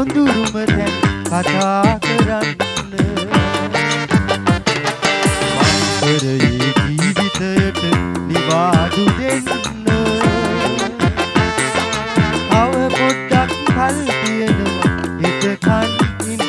සොඳුරුම දැන් කතා කරන්න වන්දරයේ ජීවිතයට නිවාඩු දෙන්න තව පොඩ්ඩක් කල් තියෙනවා එතකන් ඉන්න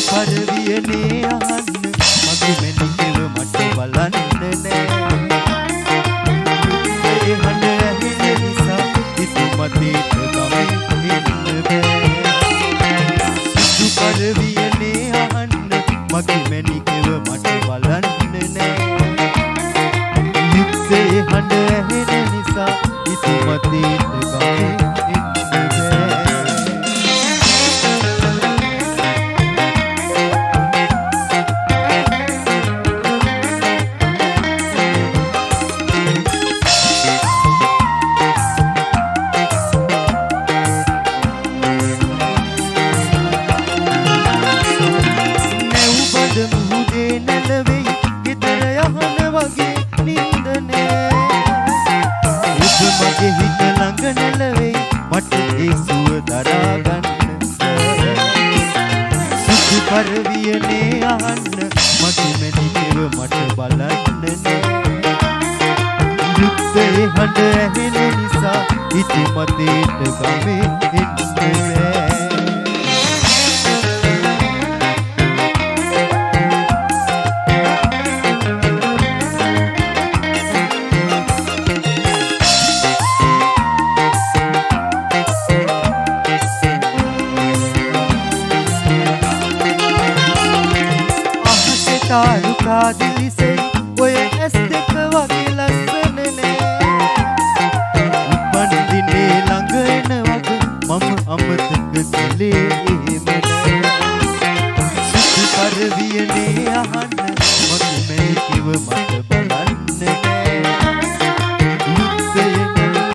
පරවියනේ අහන්න මගේ මෙලිකව මට බලන්න නෑ ඒ හඬ ඇහෙන නිසා ඉතුමතේට ගමේ එන්න බෑ සුදු පරවියනේ අහන්න මගේ මෙලිකව මට බලන්න නෑ ඒ හඬ ඇහෙන නිසා ඉතුමතේට ගමේ මුහුදේ නැලවෙයි ගෙදර යහන වගේ නින්ද නෑ ඔබ මගේ හිත ළඟ නැලවෙයි මට ඒ සුව දරා ගන්න සුදු පරවියනේ අහන්න මගේ මැදිකව මට බලන්න නෑ යුද්ධේ හඬ ඇහෙන නිසා ඉතිමතේට ගමේ එන්න බෑ තාරුකා දිලිසෙයි ඔය ඇස් දෙක වගේ ලස්සන නෑ උපන් දිනේ ළඟ එන වගේ මම අමතක කළේ එහෙම නෑ සුදු පරවියනේ අහන්න මගේ මැලිකව මට බලන්න